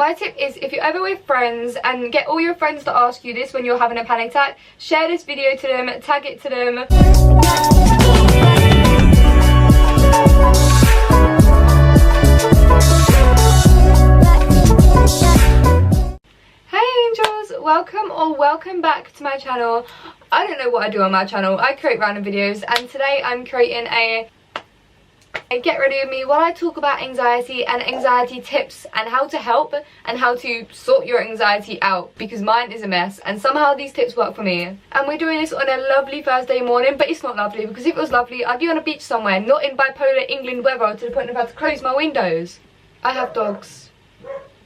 My tip is, if you're ever with friends and get all your friends to ask you this when you're having a panic attack, share this video to them, tag it to them. Hey angels, welcome back to my channel. I don't know what I do on my channel. I create random videos, and today I'm creating a get ready with me while I talk about anxiety and anxiety tips and how to help and how to sort your anxiety out, because mine is a mess and somehow these tips work for me. And we're doing this on a lovely Thursday morning, but it's not lovely, because if it was lovely I'd be on a beach somewhere, not in bipolar England weather to the point of having to close my windows. I have dogs.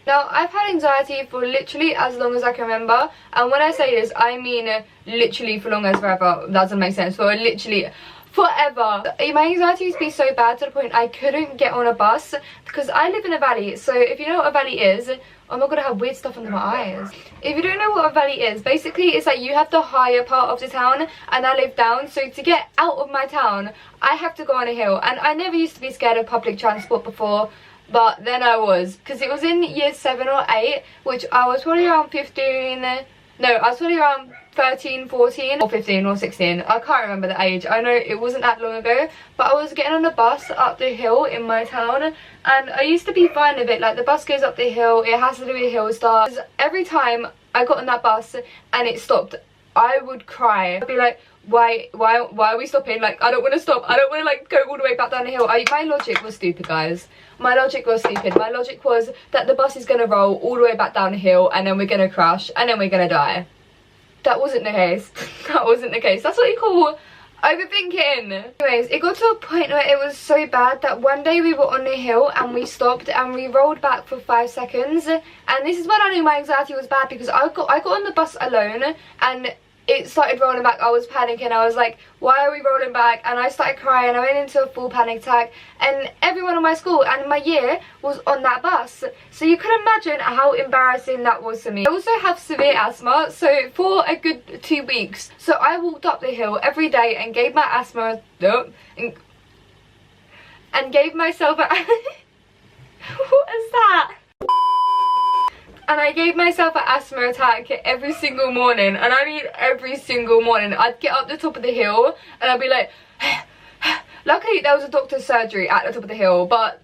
Now, I've had anxiety for literally as long as I can remember, and when I say this, I mean literally for long as forever. That doesn't make sense. For literally forever. My anxiety used to be so bad to the point I couldn't get on a bus, because I live in a valley. So if you know what a valley is, oh my god, I have weird stuff under my eyes. If you don't know what a valley is, basically it's like you have the higher part of the town and I live down. So to get out of my town, I have to go on a hill, and I never used to be scared of public transport before. But then I was, because it was in year 7 or 8, which I was probably around 15, no, I was probably around 13, 14, or 15 or 16, I can't remember the age. I know it wasn't that long ago, but I was getting on a bus up the hill in my town, and I used to be fine with it. Like, the bus goes up the hill, it has to do with hill stars. Every time I got on that bus and it stopped, I would cry. I'd be like, why are we stopping? Like, I don't want to stop. I don't want to like go all the way back down the hill. My logic was stupid, guys. My logic was stupid. My logic was that the bus is going to roll all the way back down the hill and then we're going to crash and then we're going to die. That wasn't the case. That wasn't the case. That's what you call overthinking. Anyways, it got to a point where it was so bad that one day we were on the hill and we stopped and we rolled back for 5 seconds. And this is when I knew my anxiety was bad, because I got on the bus alone and it started rolling back. I was panicking. I was like, why are we rolling back? And I started crying. I went into a full panic attack, and everyone in my school and my year was on that bus. So you can imagine how embarrassing that was for me. I also have severe asthma, so for a good 2 weeks, so I walked up the hill every day and gave my asthma and gave myself a what is that? And I gave myself an asthma attack every single morning, and I mean every single morning. I'd get up the top of the hill and I'd be like luckily there was a doctor's surgery at the top of the hill, but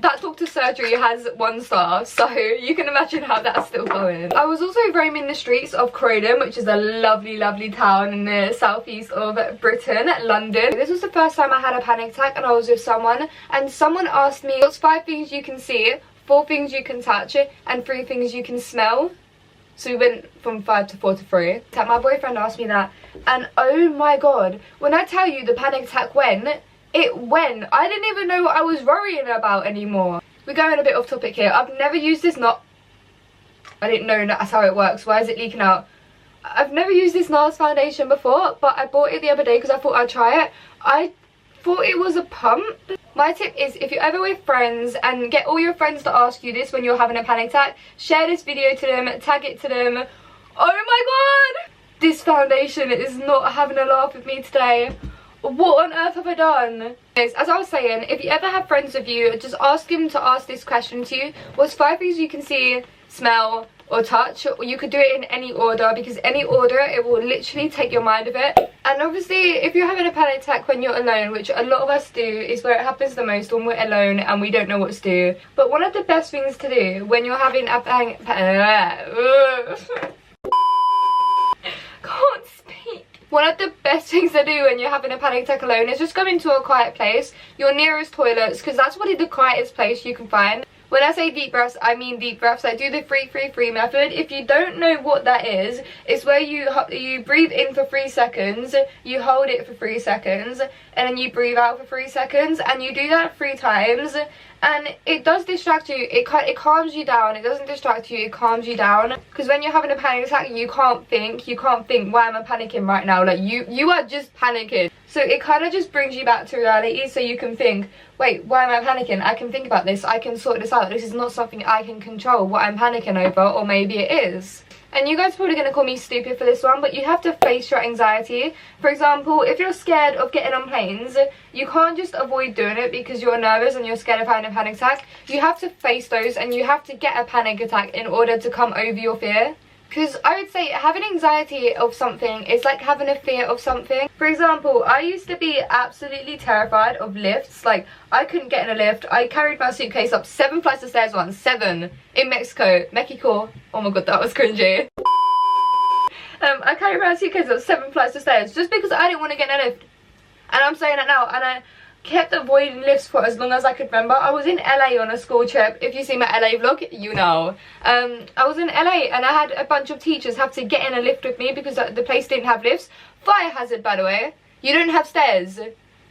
that doctor's surgery has 1 star, so you can imagine how that's still going. I was also roaming the streets of Grwm, which is a lovely town in the southeast of Britain, London. This was the first time I had a panic attack, and I was with someone, and someone asked me, what's 5 things you can see, 4 things you can touch, and 3 things you can smell? So we went from 5 to 4 to 3. My boyfriend asked me that, and oh my god, when I tell you the panic attack went, it went. I didn't even know what I was worrying about anymore. We're going a bit off topic here. I've never used this I didn't know that's how it works. Why is it leaking out? I've never used this NARS foundation before, but I bought it the other day because I thought I'd try it. I thought it was a pump. My tip is, if you're ever with friends and get all your friends to ask you this when you're having a panic attack, share this video to them, tag it to them. Oh my god! This foundation is not having a laugh with me today. What on earth have I done? As I was saying, if you ever have friends with you, just ask them to ask this question to you. What's 5 things you can see, smell, or touch? Or you could do it in any order, because any order, it will literally take your mind of it. And obviously, if you're having a panic attack when you're alone, which a lot of us do, is where it happens the most, when we're alone and we don't know what to do. But one of the best things to do when you're having a panic can't speak. One of the best things to do when you're having a panic attack alone is just go into a quiet place, your nearest toilets, because that's really the quietest place you can find. When I say deep breaths, I mean deep breaths. I do the 3-3-3 method. If you don't know what that is, it's where you breathe in for 3 seconds, you hold it for 3 seconds, and then you breathe out for 3 seconds, and you do that 3 times. And it does distract you. It calms you down. It doesn't distract you, it calms you down. Because when you're having a panic attack, you can't think, why am I panicking right now? Like, you are just panicking. So it kind of just brings you back to reality, so you can think, wait, why am I panicking? I can think about this, I can sort this out. This is not something I can control, what I'm panicking over, or maybe it is. And you guys are probably going to call me stupid for this one, but you have to face your anxiety. For example, if you're scared of getting on planes, you can't just avoid doing it because you're nervous and you're scared of having a panic attack. You have to face those, and you have to get a panic attack in order to come over your fear. Because I would say having anxiety of something is like having a fear of something. For example, I used to be absolutely terrified of lifts. Like, I couldn't get in a lift. I carried my suitcase up 7 flights of stairs once. 7. In Mexico. Mexico. Oh my god, that was cringy. I carried my suitcase up 7 flights of stairs just because I didn't want to get in a lift. And I'm saying that now. And I kept avoiding lifts for as long as I could remember. I was in LA on a school trip. If you see my LA vlog, you know. I was in LA and I had a bunch of teachers have to get in a lift with me because the place didn't have lifts. Fire hazard, by the way. You don't have stairs.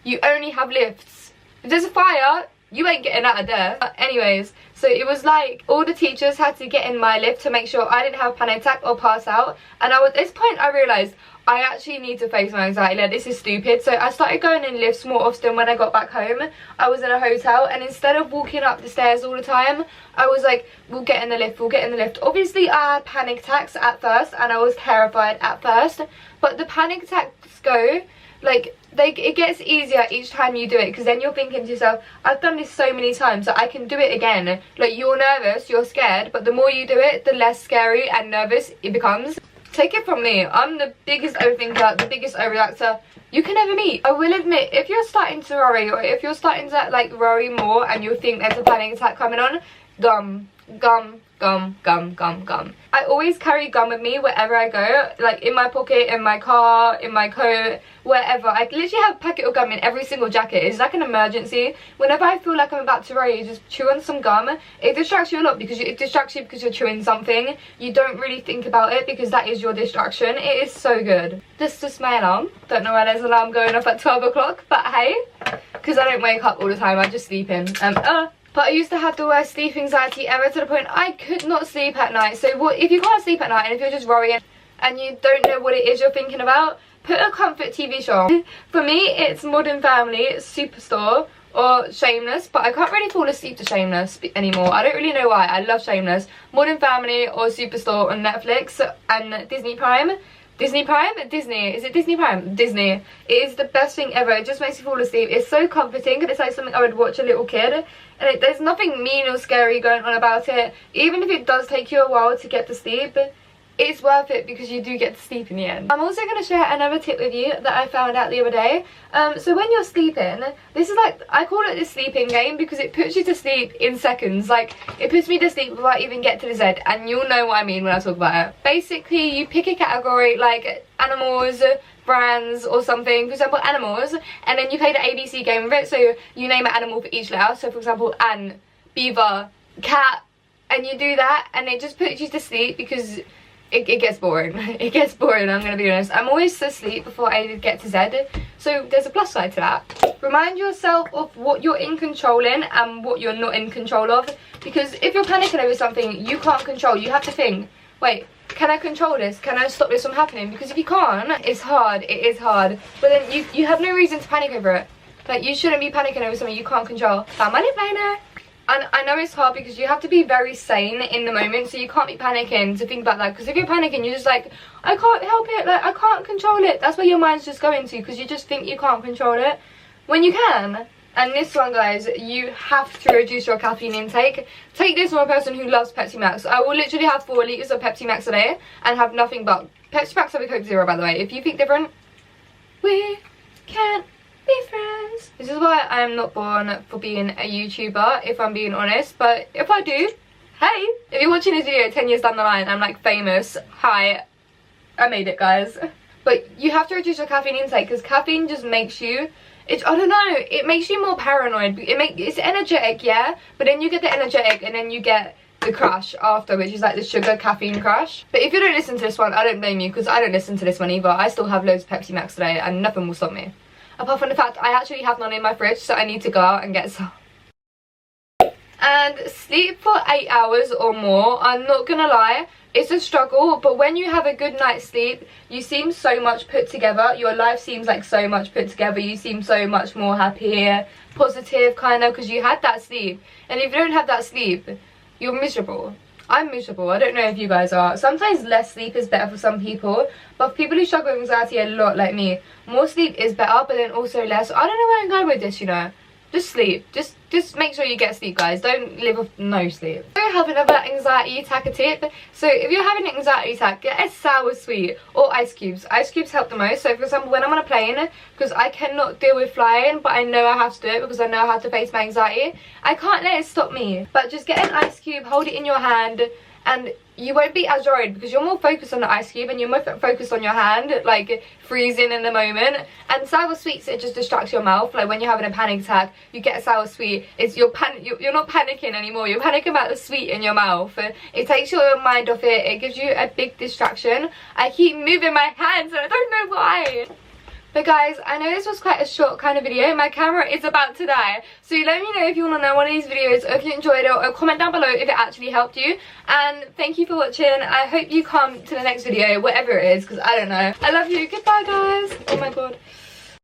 You only have lifts. If there's a fire, you ain't getting out of there. Anyways, so it was like all the teachers had to get in my lift to make sure I didn't have a panic attack or pass out. And at this point I realised I actually need to face my anxiety. Like, this is stupid. So I started going in lifts more often when I got back home. I was in a hotel, and instead of walking up the stairs all the time, I was like, we'll get in the lift, we'll get in the lift. Obviously I had panic attacks at first and I was terrified at first, but the panic attacks go, like, it gets easier each time you do it, because then you're thinking to yourself, I've done this so many times that I can do it again. Like, you're nervous, you're scared, but the more you do it, the less scary and nervous it becomes. Take it from me, I'm the biggest overthinker, the biggest overreactor you can ever meet. I will admit, if you're starting to worry, or if you're starting to like worry more and you think there's a panic attack coming on, gum. I always carry gum with me wherever I go, like in my pocket, in my car, in my coat, wherever. I literally have a packet of gum in every single jacket. It's like an emergency. Whenever I feel like I'm about to worry, you just chew on some gum. It distracts you a lot because it distracts you because you're chewing something. You don't really think about it because that is your distraction. It is so good. This is my alarm. Don't know why there's an alarm going off at 12 o'clock, but hey, because I don't wake up all the time, I just sleep in. But I used to have the worst sleep anxiety ever, to the point I could not sleep at night. So if you can't sleep at night, and if you're just worrying and you don't know what it is you're thinking about, put a comfort TV show on. For me, it's Modern Family, Superstore, or Shameless, but I can't really fall asleep to Shameless anymore. I don't really know why. I love Shameless. Modern Family or Superstore on Netflix and Disney Prime. Disney Prime? Disney. Is it Disney Prime? Disney. It is the best thing ever. It just makes you fall asleep. It's so comforting. It's like something I would watch a little kid. And there's nothing mean or scary going on about it. Even if it does take you a while to get to sleep, it's worth it because you do get to sleep in the end. I'm also going to share another tip with you that I found out the other day. So when you're sleeping, this is like, I call it the sleeping game because it puts you to sleep in seconds. Like, it puts me to sleep before I even get to the Z, and you'll know what I mean when I talk about it. Basically, you pick a category like animals, brands, or something. For example, animals, and then you play the ABC game with it. So you name an animal for each letter. So for example, ant, beaver, cat, and you do that, and it just puts you to sleep because it gets boring. It gets boring, I'm going to be honest. I'm always asleep before I get to Z, so there's a plus side to that. Remind yourself of what you're in control in and what you're not in control of, because if you're panicking over something you can't control, you have to think, wait, can I control this? Can I stop this from happening? Because if you can't, it's hard. It is hard. But then you have no reason to panic over it. Like, you shouldn't be panicking over something you can't control. Found my lip liner. And I know it's hard because you have to be very sane in the moment, so you can't be panicking to think about that. Because if you're panicking, you're just like, I can't help it, like, I can't control it. That's where your mind's just going to, because you just think you can't control it when you can. And this one, guys, you have to reduce your caffeine intake. Take this from a person who loves Pepsi Max. I will literally have 4 litres of Pepsi Max a day and have nothing but Pepsi Max over Coke Zero, by the way. If you think different, we can't be friends. This is why I am not born for being a YouTuber, if I'm being honest. But if I do, hey, if you're watching this video 10 years down the line, I'm like famous. Hi, I made it, guys. But you have to reduce your caffeine intake because caffeine just makes you, I don't know, it makes you more paranoid. It's energetic, yeah, but then you get the energetic and then you get the crash after, which is like the sugar caffeine crash. But if you don't listen to this one, I don't blame you, because I don't listen to this one either. I still have loads of Pepsi Max today and nothing will stop me. Apart from the fact I actually have none in my fridge, so I need to go out and get some. And sleep for 8 hours or more, I'm not gonna lie, it's a struggle, but when you have a good night's sleep, you seem so much put together. Your life seems like so much put together. You seem so much more happy, positive, kind of, because you had that sleep. And if you don't have that sleep, you're miserable. I'm miserable. I don't know if you guys are. Sometimes less sleep is better for some people, but for people who struggle with anxiety a lot like me, more sleep is better, but then also less. I don't know where I'm going with this, you know. Just sleep. Just make sure you get sleep, guys. Don't live with no sleep. I have another anxiety attack tip. So if you're having an anxiety attack, get a sour sweet or ice cubes. Ice cubes help the most. So for example, when I'm on a plane, because I cannot deal with flying, but I know I have to do it because I know how to face my anxiety, I can't let it stop me. But just get an ice cube, hold it in your hand, and you won't be as worried because you're more focused on the ice cube and you're more focused on your hand, like freezing in the moment. And sour sweets, it just distracts your mouth. Like when you're having a panic attack, you get a sour sweet, it's you're not panicking anymore, you're panicking about the sweet in your mouth. It takes your mind off it, it gives you a big distraction. I keep moving my hands and I don't know why. But guys, I know this was quite a short kind of video. My camera is about to die. So let me know if you want to know one of these videos, or if you enjoyed it, or comment down below if it actually helped you. And thank you for watching. I hope you come to the next video, whatever it is, because I don't know. I love you. Goodbye, guys. Oh my god.